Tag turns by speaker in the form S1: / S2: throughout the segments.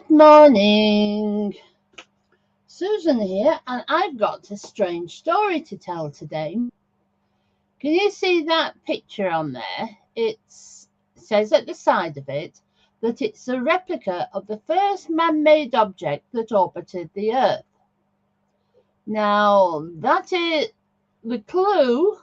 S1: Good morning. Susan here, and I've got a strange story to tell today. Can you see that picture on there? It says at the side of it that it's a replica of the first man-made object that orbited the Earth. Now, that is the clue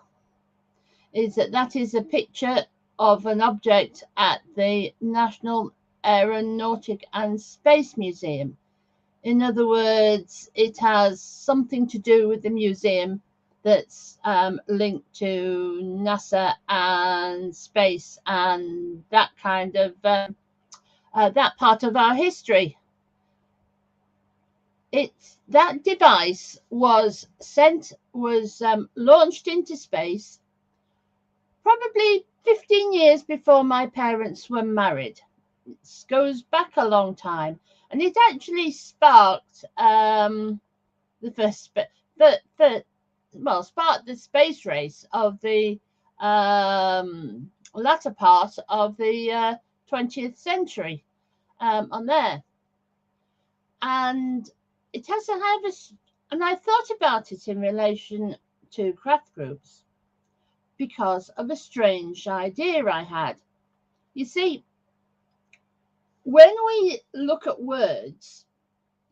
S1: is that is a picture of an object at the National Aeronautic and Space Museum. In other words, it has something to do with the museum that's linked to NASA and space and that kind of that part of our history. That device was launched into space probably 15 years before my parents were married. It goes back a long time. And it actually sparked the sparked the space race of the latter part of the 20th century on there. And it has to have and I thought about it in relation to craft groups because of a strange idea I had. You see, when we look at words,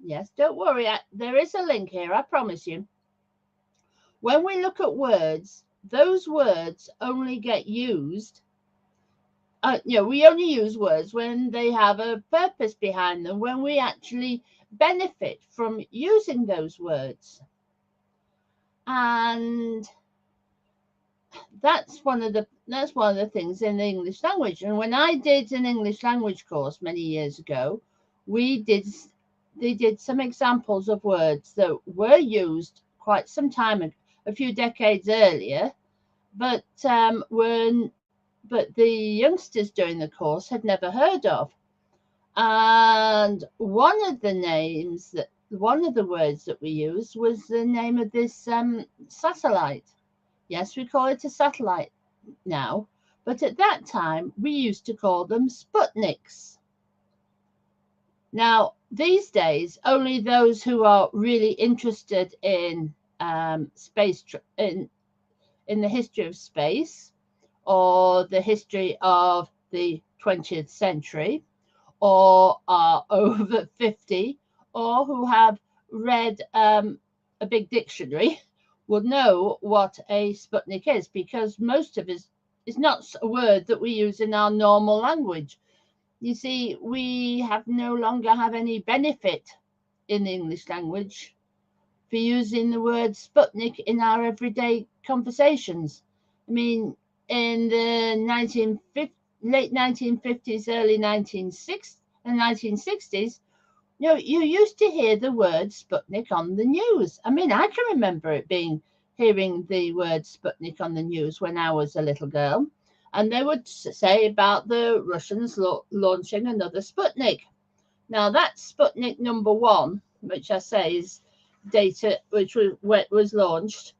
S1: yes, don't worry, there is a link here, I promise you. When we look at words, those words only get used. We only use words when they have a purpose behind them, when we actually benefit from using those words. And that's one of the things in the English language. And when I did an English language course many years ago, they did some examples of words that were used quite some time ago, a few decades earlier, but the youngsters during the course had never heard of. And one of the words that we used was the name of this satellite. Yes, we call it a satellite now, but at that time we used to call them Sputniks. Now, these days, only those who are really interested in space, in the history of space, or the history of the 20th century, or are over 50, or who have read a big dictionary, would know what a Sputnik is, because most of it is not a word that we use in our normal language. You see, we no longer have any benefit in the English language for using the word Sputnik in our everyday conversations. I mean, in the late 1950s, early 1960s, you used to hear the word Sputnik on the news. I mean, I can remember hearing the word Sputnik on the news when I was a little girl. And they would say about the Russians launching another Sputnik. Now, that's Sputnik number 1, which I say is data which was launched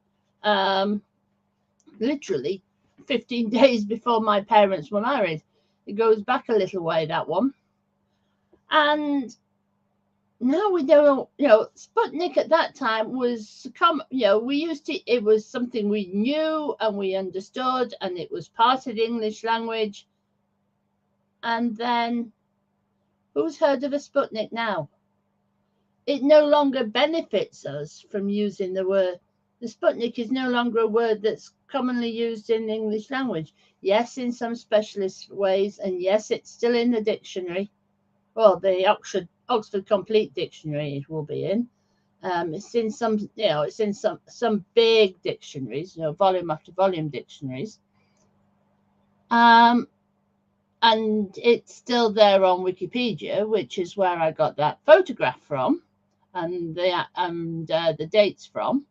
S1: literally 15 days before my parents were married. It goes back a little way, that one. And now we don't, Sputnik at that time was it was something we knew and we understood, and it was part of the English language. And then who's heard of a Sputnik now? It no longer benefits us from using the word. The Sputnik is no longer a word that's commonly used in the English language. Yes, in some specialist ways, and yes, it's still in the dictionary. Well, the Oxford Complete Dictionary will be in. It's in some, it's in some big dictionaries, volume after volume dictionaries. And it's still there on Wikipedia, which is where I got that photograph from, and the dates from.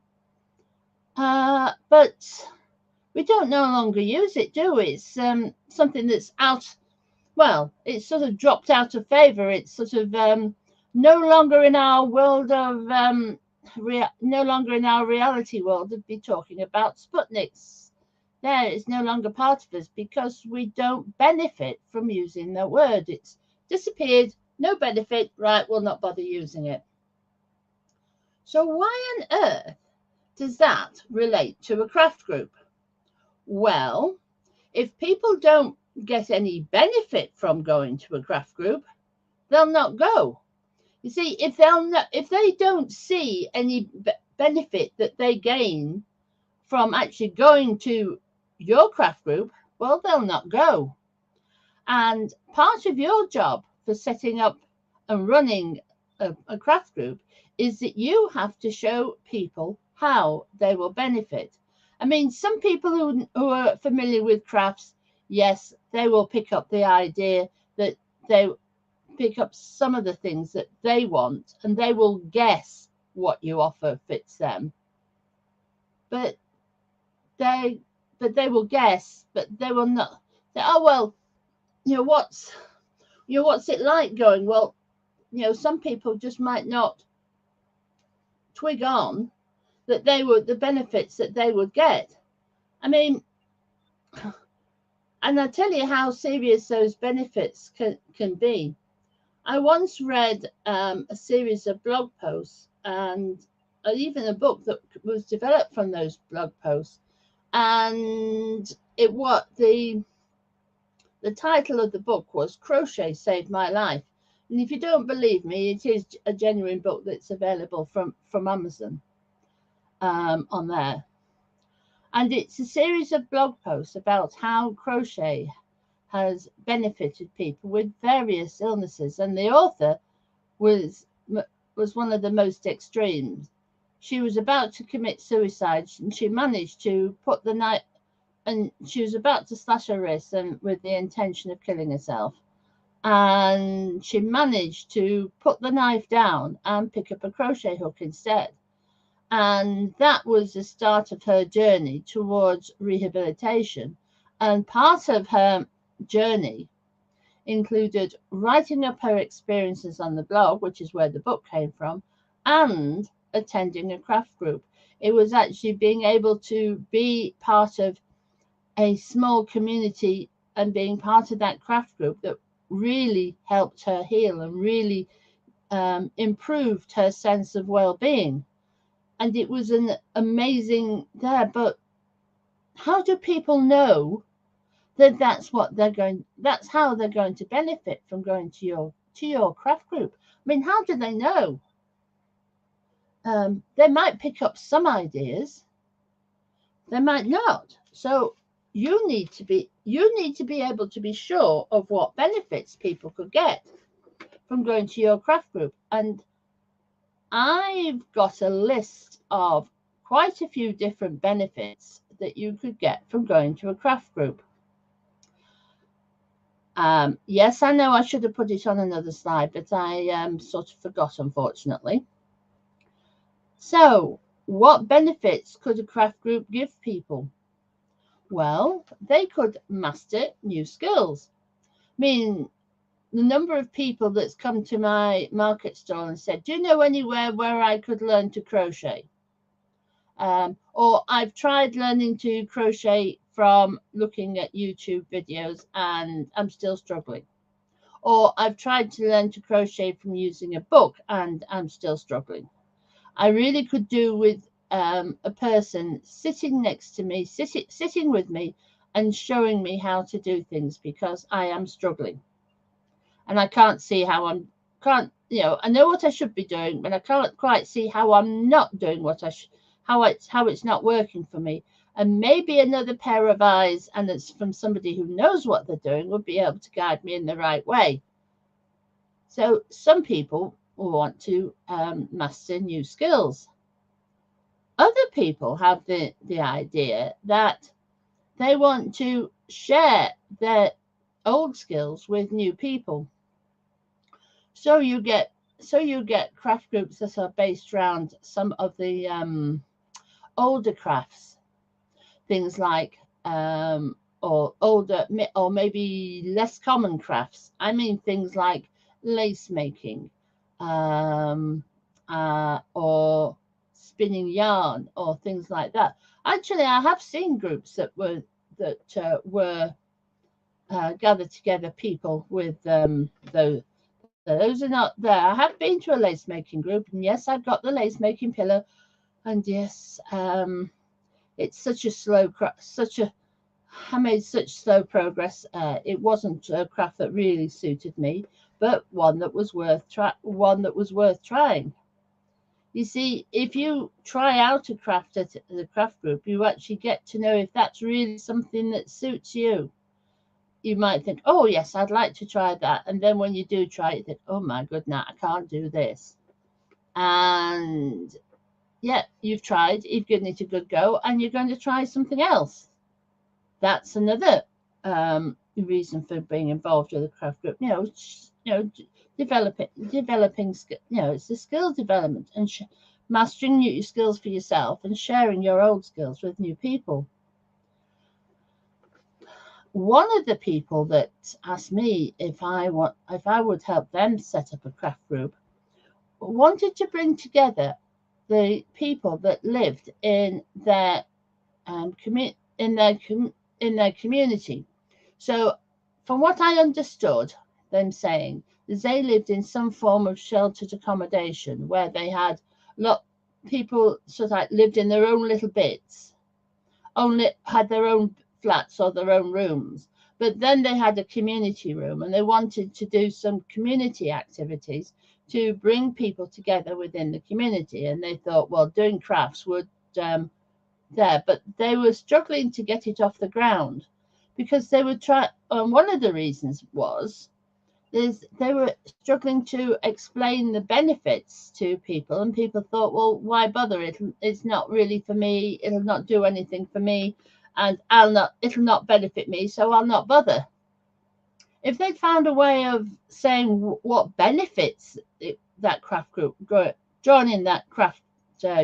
S1: But we don't no longer use it, do we? It's something that's out. Well, it's sort of dropped out of favor. It's sort of no longer in our world of no longer in our reality world to be talking about Sputniks. There, it's no longer part of us because we don't benefit from using the word. It's disappeared, No benefit, right, we'll not bother using it. So why on earth does that relate to a craft group? Well, if people don't get any benefit from going to a craft group, they'll not go. You see, if they don't see any benefit that they gain from actually going to your craft group, well, they'll not go. And part of your job for setting up and running a craft group is that you have to show people how they will benefit. I mean, some people who are familiar with crafts, yes, they will pick up the idea that they pick up some of the things that they want and they will guess what you offer fits them. But they will guess, but they will not say, oh well, what's it like going? Well, some people just might not twig on that the benefits that they would get. I mean, and I tell you how serious those benefits can be. I once read a series of blog posts and even a book that was developed from those blog posts, and the title of the book was Crochet Saved My Life. And if you don't believe me, it is a genuine book that's available from Amazon on there. And it's a series of blog posts about how crochet has benefited people with various illnesses. And the author was one of the most extreme. She was about to commit suicide and she managed to put the knife, and she was about to slash her wrist and with the intention of killing herself. And she managed to put the knife down and pick up a crochet hook instead. And that was the start of her journey towards rehabilitation. And part of her journey included writing up her experiences on the blog, which is where the book came from, and attending a craft group. It was actually being able to be part of a small community and being part of that craft group that really helped her heal and really improved her sense of well-being. And it was an amazing there. But how do people know that that's how they're going to benefit from going to your craft group? I mean, how do they know? They might pick up some ideas, they might not. So you need to be able to be sure of what benefits people could get from going to your craft group. And I've got a list of quite a few different benefits that you could get from going to a craft group. Yes, I know I should have put it on another slide, but I sort of forgot, unfortunately. So, what benefits could a craft group give people? Well, they could master new skills. I mean, the number of people that's come to my market stall and said, do you know anywhere where I could learn to crochet? Or I've tried learning to crochet from looking at YouTube videos and I'm still struggling. Or I've tried to learn to crochet from using a book and I'm still struggling. I really could do with a person sitting next to me, sitting with me and showing me how to do things, because I am struggling. And I can't see how I know what I should be doing, but I can't quite see how I'm not doing how it's not working for me. And maybe another pair of eyes, and it's from somebody who knows what they're doing, would be able to guide me in the right way. So some people will want to master new skills. Other people have the idea that they want to share their old skills with new people. So you get craft groups that are based around some of the older crafts, things like or older or maybe less common crafts. I mean things like lace making, or spinning yarn, or things like that. Actually, I have seen groups that were gathered together people with those Those are not there. I have been to a lace making group, and yes, I've got the lace making pillow, and yes, it's such a I made such slow progress. It wasn't a craft that really suited me, but one that was worth trying. You see, if you try out a craft at the craft group, you actually get to know if that's really something that suits you. You might think, oh, yes, I'd like to try that. And then when you do try it, you think, oh my goodness, I can't do this. And yeah, you've tried, you've given it a good go, and you're going to try something else. That's another reason for being involved with a craft group. Developing, it's a skill development and mastering new skills for yourself and sharing your old skills with new people. One of the people that asked me if I would help them set up a craft group wanted to bring together the people that lived in their in their community. So, from what I understood them saying, they lived in some form of sheltered accommodation where they had lot people sort of like lived in their own little bits, only had their own flats or their own rooms. But then they had a community room and they wanted to do some community activities to bring people together within the community. And they thought, well, doing crafts would but they were struggling to get it off the ground because they would try. One of the reasons was they were struggling to explain the benefits to people, and people thought, well, why bother? It's not really for me. It'll not do anything for me, and it'll not benefit me, so I'll not bother. If they'd found a way of saying what benefits that craft group joining that craft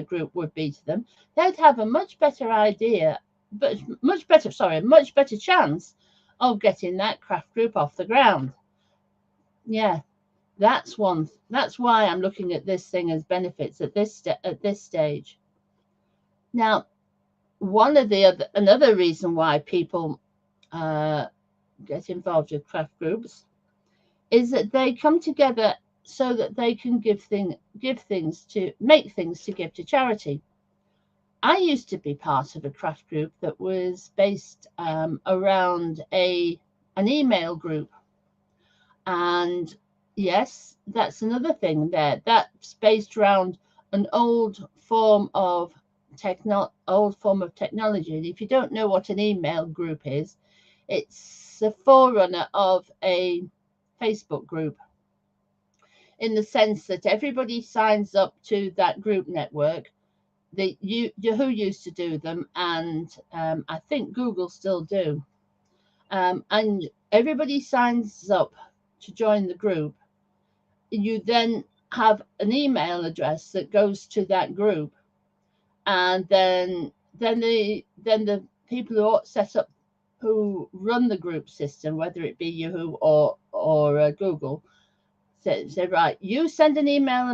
S1: group would be to them, they'd have a much better idea, but much better chance of getting that craft group off the ground. Yeah, that's one. That's why I'm looking at this thing as benefits at this stage. Now, another reason why people get involved with craft groups is that they come together so that they can make things to give to charity. I used to be part of a craft group that was based around an email group, and yes, that's another thing there. That's based around an old form of technology. And if you don't know what an email group is, it's a forerunner of a Facebook group, in the sense that everybody signs up to that group network. Yahoo used to do them, and I think Google still do. And everybody signs up to join the group. You then have an email address that goes to that group, and then the people who set up, who run the group system, whether it be Yahoo or Google, say, right, you send an email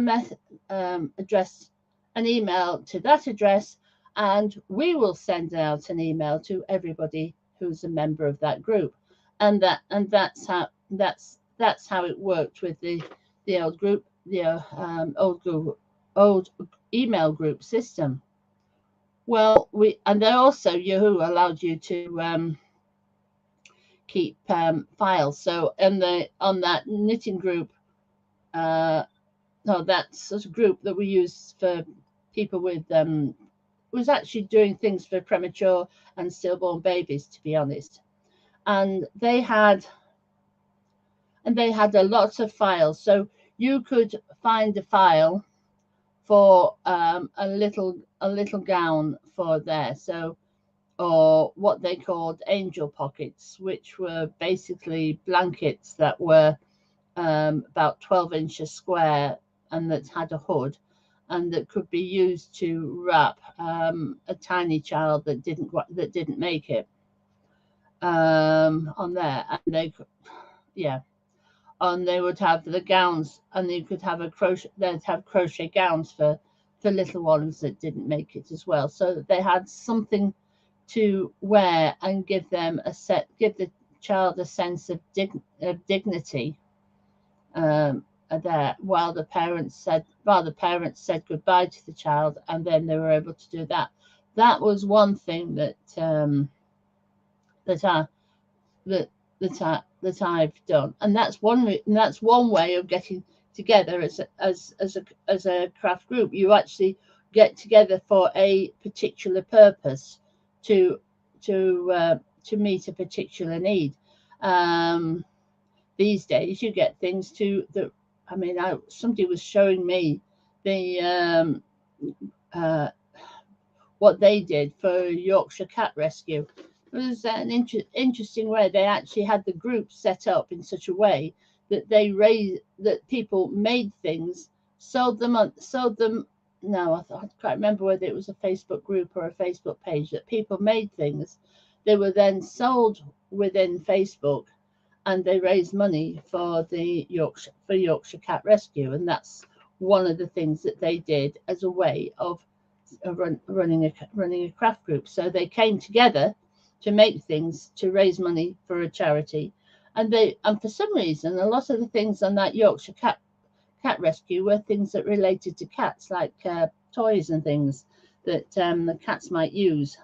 S1: address, an email to that address, and we will send out an email to everybody who's a member of that group, and that's how it worked with the old group, old email group system. Well, they also, Yahoo allowed you to keep files. So on that knitting group, no, that's a group that we use for people with was actually doing things for premature and stillborn babies, to be honest. And they had a lot of files, so you could find a file for a little gown for there. So, or what they called angel pockets, which were basically blankets that were about 12 inches square and that had a hood, and that could be used to wrap a tiny child that didn't make it on there. And they would have the gowns, and you could have they'd have crochet gowns for little ones that didn't make it as well, so that they had something to wear and give the child a sense of dignity. there while the parents said goodbye to the child, and then they were able to do that. That was one thing that that I that I've done, and that's one way of getting together as a craft group. You actually get together for a particular purpose to meet a particular need. These days, you get things to the. I mean, somebody was showing me the what they did for Yorkshire Cat Rescue. It was an interesting way. They actually had the group set up in such a way that that people made things, sold them. No, I can't remember whether it was a Facebook group or a Facebook page, that people made things. They were then sold within Facebook, and they raised money for the Yorkshire Cat Rescue, and that's one of the things that they did as a way of running a craft group. So they came together to make things to raise money for a charity, and for some reason a lot of the things on that Yorkshire Cat Rescue were things that related to cats, like toys and things that the cats might use,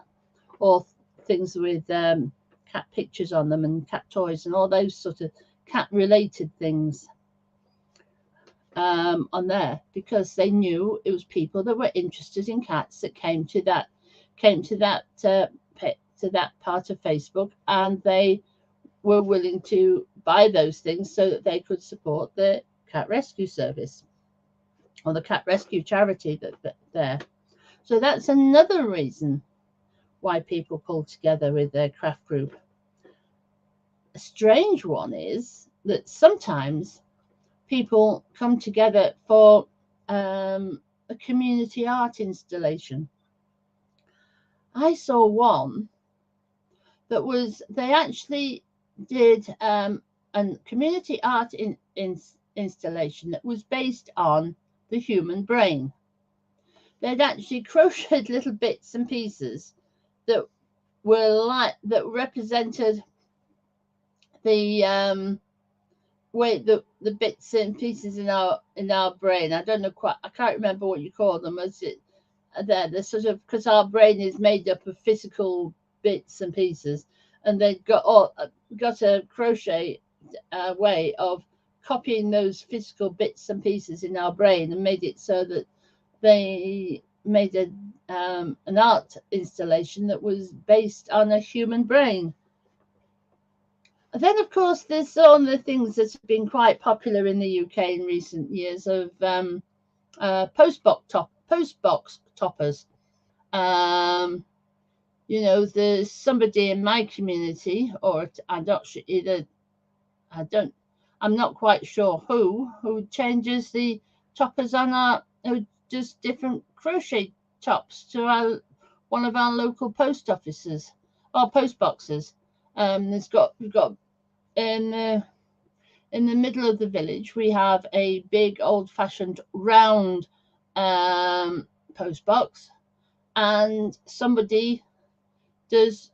S1: or things with cat pictures on them and cat toys and all those sort of cat related things on there, because they knew it was people that were interested in cats that came to that part of Facebook, and they were willing to buy those things so that they could support the cat rescue service or the cat rescue charity that there. So that's another reason why people pull together with their craft group. A strange one is that sometimes people come together for a community art installation. I saw one that was, they actually did a community art installation that was based on the human brain. They'd actually crocheted little bits and pieces that represented the way the bits and pieces in our brain. I don't know quite. I can't remember what you call them. As it they're sort of, because our brain is made up of physical bits and pieces, and they got a crochet way of copying those physical bits and pieces in our brain and made it so that they made an art installation that was based on a human brain. Then, of course, there's all the things that have been quite popular in the UK in recent years of postbox toppers. You know, there's somebody in my community, or I'm not sure either. I'm not quite sure who changes the toppers on who does different crochet tops to one of our local post offices or post boxes. We've got in the middle of the village, we have a big old-fashioned round post box, and somebody does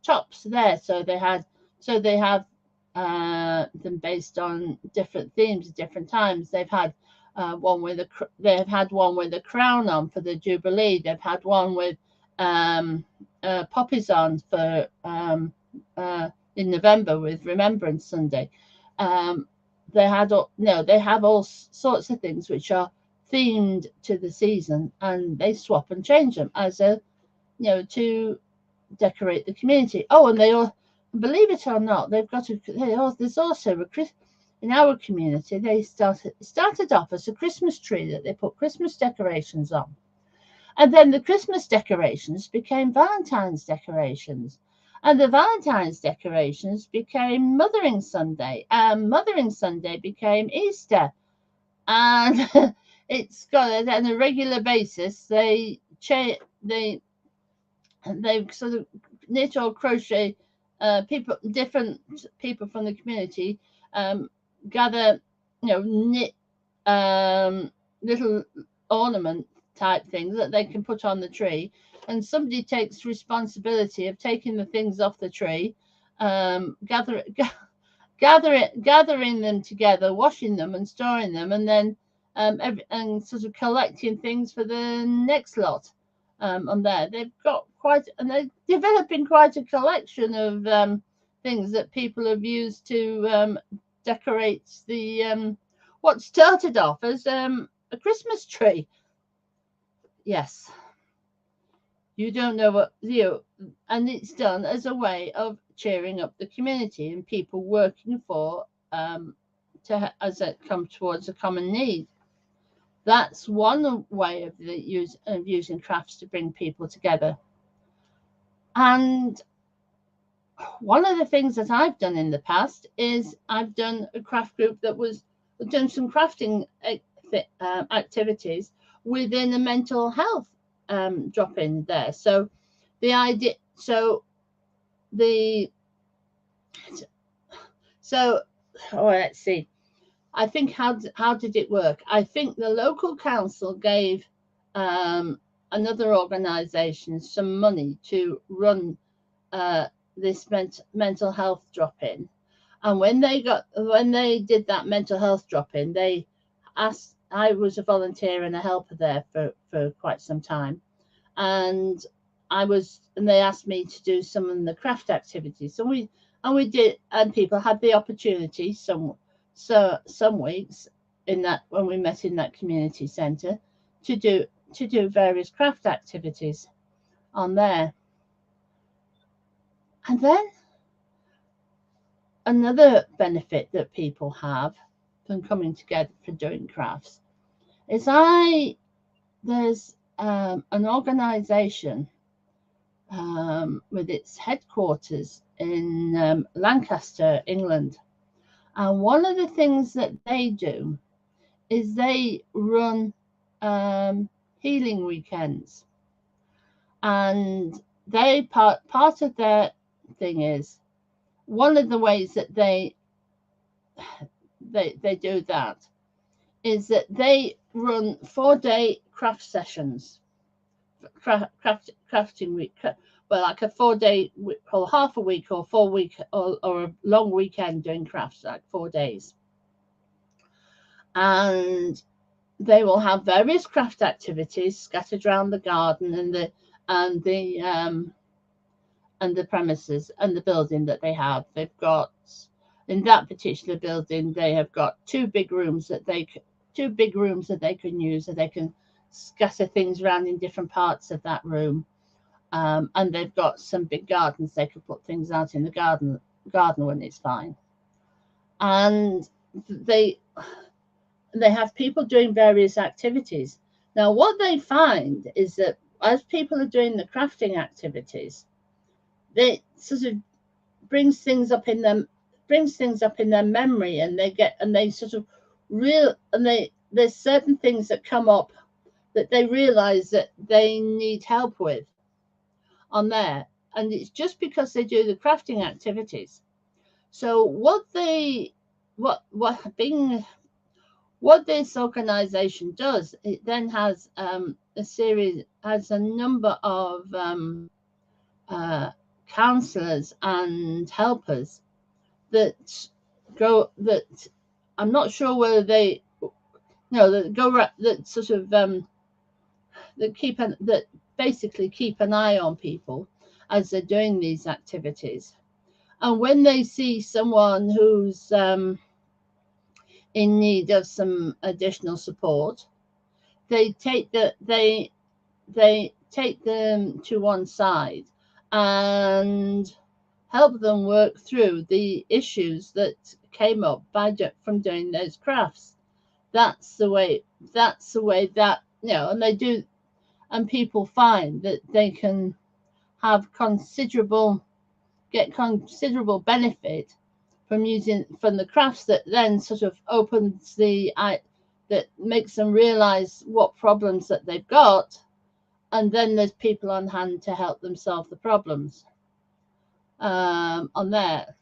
S1: tops there. So they have them based on different themes at different times. They've had one with a crown on for the Jubilee. They've had one with poppies on for in November with Remembrance Sunday. They have all sorts of things which are themed to the season, and they swap and change them as to decorate the community. Oh, and they all, believe it or not, there's also in our community, they started off as a Christmas tree that they put Christmas decorations on. And then the Christmas decorations became Valentine's decorations. And the Valentine's decorations became Mothering Sunday. And Mothering Sunday became Easter. And it's got, on a regular basis, they sort of knit or crochet, different people from the community gather, knit little ornament type things that they can put on the tree, and somebody takes responsibility of taking the things off the tree, gathering them together, washing them and storing them, and then and sort of collecting things for the next lot. On there, they've got and they're developing quite a collection of things that people have used to decorate the what started off as a Christmas tree. Yes, you don't know what and it's done as a way of cheering up the community and people working for as it comes towards a common need. That's one way of using crafts to bring people together. And one of the things that I've done in the past is I've done a craft group that was done some crafting activities within a mental health drop in there. So the idea, let's see. I think how did it work? I think the local council gave another organisation some money to run this mental health drop in, and when they did that mental health drop in, they asked. I was a volunteer and a helper there for quite some time, and they asked me to do some of the craft activities. So we did, and people had the opportunity some weeks in that when we met in that community centre to do various craft activities on there. And then another benefit that people have from coming together for doing crafts is there's an organisation with its headquarters in Lancaster, England. And one of the things that they do is they run healing weekends. And part of their thing is one of the ways that they do that is that they run 4-day craft sessions, crafting week, well, like a 4-day or half a week or 4 week or a long weekend doing crafts, like 4 days. And they will have various craft activities scattered around the garden and the premises and the building that they have. They've got, in that particular building, they have got 2 big rooms that they can use, so they can scatter things around in different parts of that room. And they've got some big gardens. They could put things out in the garden when it's fine. And they have people doing various activities. Now, what they find is that as people are doing the crafting activities, they sort of brings things up in their memory, and there's certain things that come up that they realize that they need help with on there, and it's just because they do the crafting activities. So what this organization does, it then has a number of counselors and helpers that I'm not sure whether they that basically keep an eye on people as they're doing these activities. And when they see someone who's in need of some additional support, they take them to one side and help them work through the issues that came up from doing those crafts. That's the way that, and they do, and people find that they can have considerable benefit from the crafts, that then sort of opens that makes them realize what problems that they've got, and then there's people on hand to help them solve the problems on there.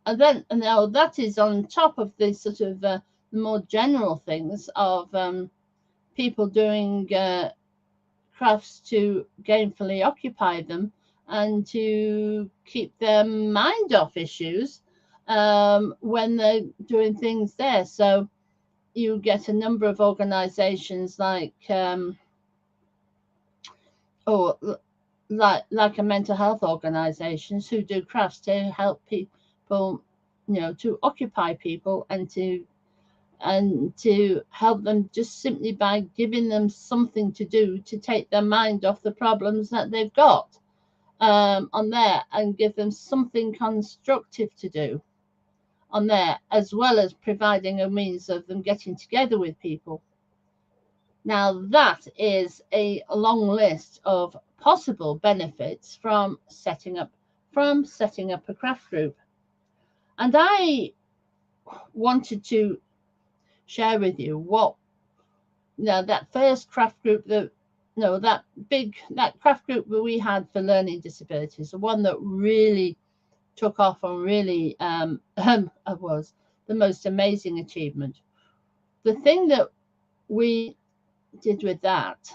S1: And now that is on top of this sort of the more general things of people doing crafts to gainfully occupy them and to keep their mind off issues when they're doing things there. So you get a number of organizations like or like a mental health organizations who do crafts to help people, to occupy people and to help them just simply by giving them something to do to take their mind off the problems that they've got on there, and give them something constructive to do on there, as well as providing a means of them getting together with people. Now, that is a long list of possible benefits from setting up a craft group. And I wanted to share with you what that first craft group that craft group that we had for learning disabilities, the one that really took off and really was the most amazing achievement. The thing that we did with that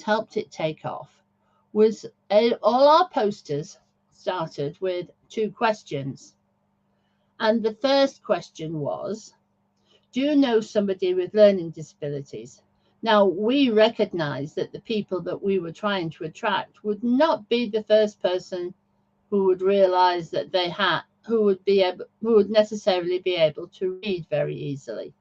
S1: helped it take off was all our posters started with 2 questions. And the first question was, do you know somebody with learning disabilities? Now, we recognized that the people that we were trying to attract would not be the first person who would realize that they had, who would necessarily be able to read very easily.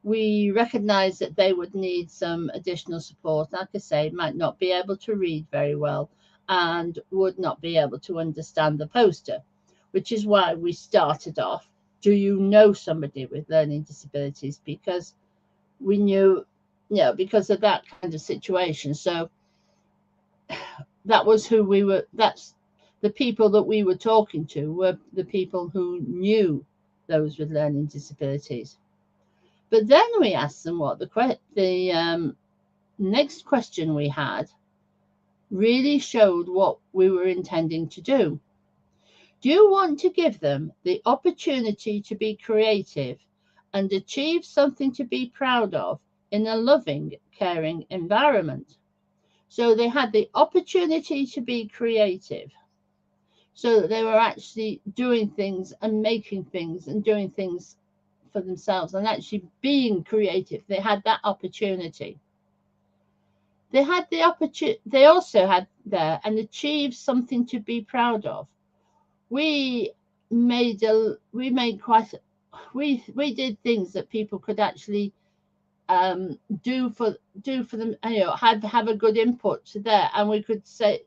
S1: We recognize that they would need some additional support. Like I say, might not be able to read very well and would not be able to understand the poster, which is why we started off, do you know somebody with learning disabilities? Because we knew, because of that kind of situation. So that was who we were, that's the people that we were talking to, were the people who knew those with learning disabilities. But then we asked them what the next question we had really showed what we were intending to do. Do you want to give them the opportunity to be creative and achieve something to be proud of in a loving, caring environment? So they had the opportunity to be creative, so that they were actually doing things and making things and doing things for themselves and actually being creative. They had that opportunity. They had the opportunity. They also had there and achieved something to be proud of. We made quite. We did things that people could actually do for them. Have a good input to there, and we could say,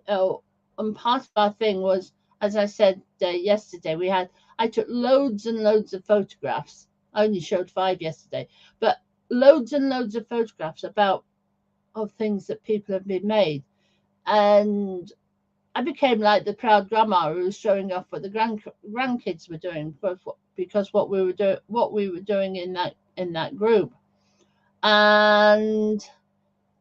S1: and part of our thing was, as I said yesterday, I took loads and loads of photographs. I only showed 5 yesterday, but loads and loads of photographs of things that people have been made. And I became like the proud grandma who was showing off what the grandkids were doing, because what we were doing in that group. And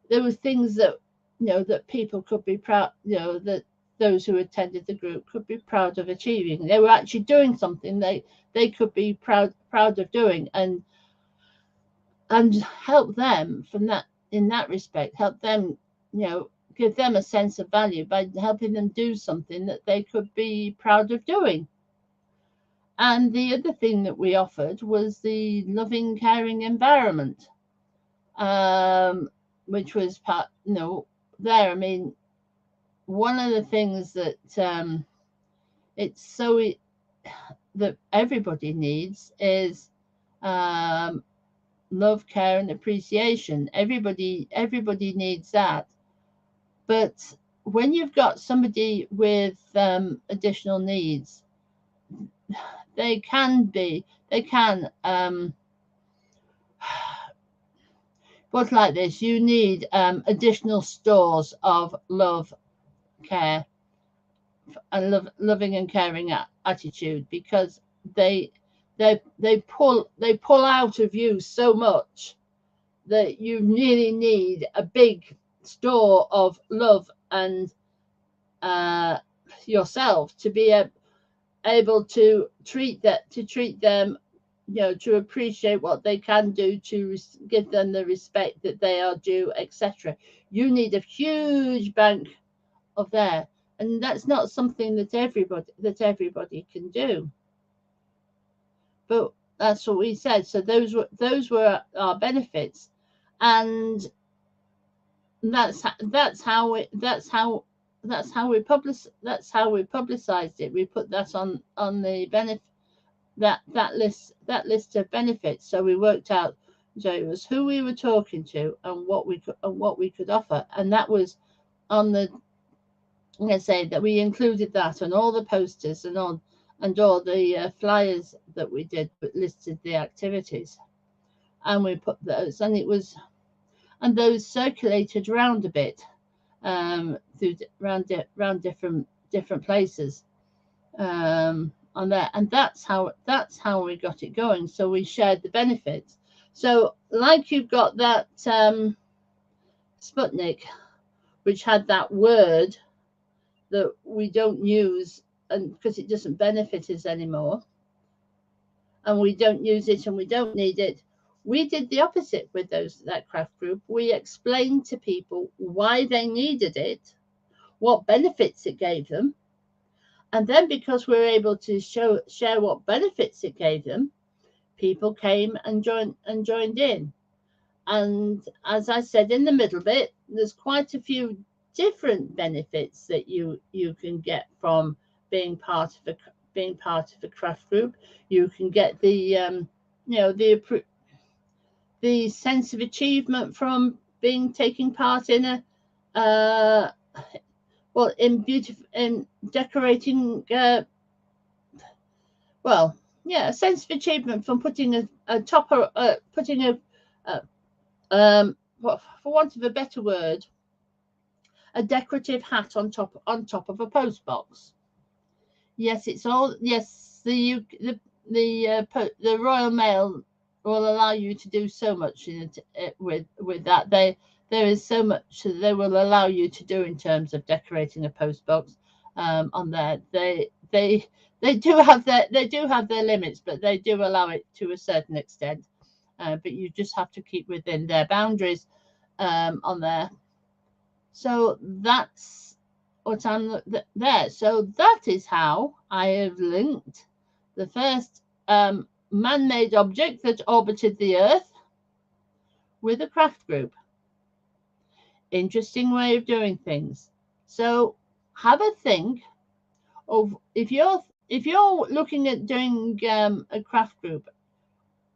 S1: there were things that that people could be proud, that those who attended the group could be proud of achieving. They were actually doing something they could be proud of doing, and help them from that, in that respect, help them, give them a sense of value by helping them do something that they could be proud of doing. And the other thing that we offered was the loving, caring environment, which was part, there. I mean, one of the things that that everybody needs is love, care, and appreciation. Everybody needs that. But when you've got somebody with additional needs, they can put like this: you need additional stores of love, care, and loving and caring attitude, because they pull out of you so much that you really need a big store of love and yourself to be able to treat them, to appreciate what they can do, to give them the respect that they are due, etc. You need a huge bank of there, and that's not something that everybody can do. but that's what we said. So those were our benefits, and that's how we publicized it. We put that on the benefit, that list of benefits. So we worked out, so it was who we were talking to and what we could offer, and that was on the, I'm going to say that we included that on all the posters and all the flyers that we did, but listed the activities, and we put those, and those circulated around a bit, through around different places, on there, and that's how we got it going. So we shared the benefits. So like you've got that Sputnik, which had that word that we don't use, and because it doesn't benefit us anymore, and we don't use it and we don't need it. We did the opposite with that craft group. We explained to people why they needed it, what benefits it gave them, and then because we were able to share what benefits it gave them, people came and joined in. And as I said in the middle bit, there's quite a few different benefits that you can get from being part of a craft group. You can get the the sense of achievement from taking part in in decorating, a sense of achievement from putting for want of a better word, a decorative hat on top of a post box. Yes, it's all, yes, the Royal Mail will allow you to do so much in it, with that. There is so much that they will allow you to do in terms of decorating a post box, on there. They do have their limits, but they do allow it to a certain extent. But you just have to keep within their boundaries, on there. So that's what I'm there. So that is how I have linked the first man-made object that orbited the Earth with a craft group. Interesting way of doing things. So have a think of, if you're looking at doing a craft group,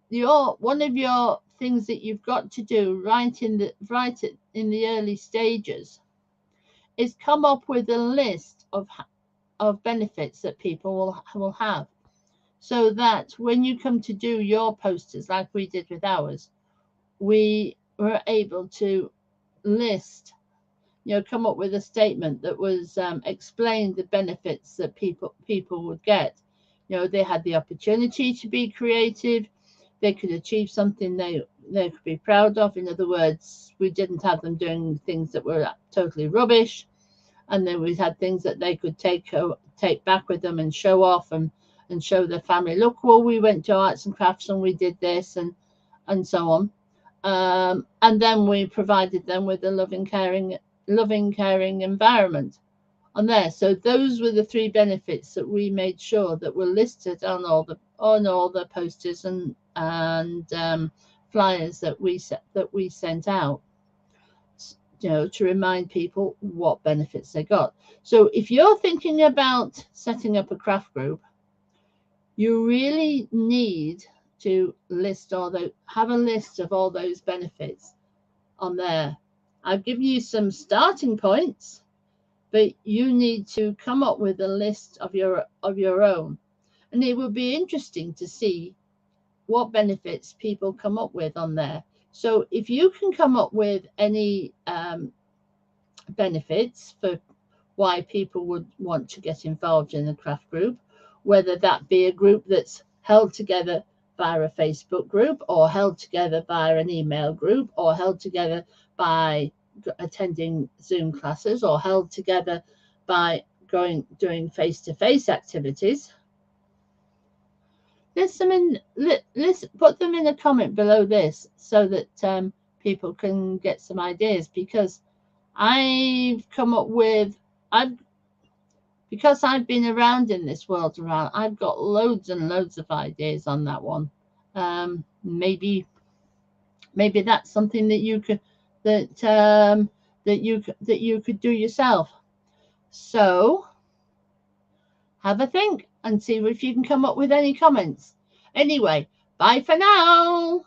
S1: one of your things that you've got to do right in the early stages is come up with a list of benefits that people will have, so that when you come to do your posters, like we did with ours, we were able to list, come up with a statement that was explained the benefits that people would get. They had the opportunity to be creative. They could achieve something they could be proud of. In other words, we didn't have them doing things that were totally rubbish. And then we had things that they could take back with them and show off and show their family. Look, well, we went to arts and crafts and we did this and so on. And then we provided them with a loving, caring environment on there. So those were the three benefits that we made sure that were listed on all the posters and flyers that we sent out, to remind people what benefits they got. So if you're thinking about setting up a craft group, you really need to have a list of all those benefits on there. I've given you some starting points, but you need to come up with a list of your own. And it would be interesting to see what benefits people come up with on there. So if you can come up with any benefits for why people would want to get involved in a craft group, whether that be a group that's held together via a Facebook group, or held together via an email group, or held together by attending Zoom classes, or held together by doing face-to-face activities, put them in a comment below this, so that people can get some ideas. Because I've come up with, because I've been around in this world around, I've got loads and loads of ideas on that one. Maybe that's something that you could that you could do yourself. So have a think and see if you can come up with any comments. Anyway, bye for now.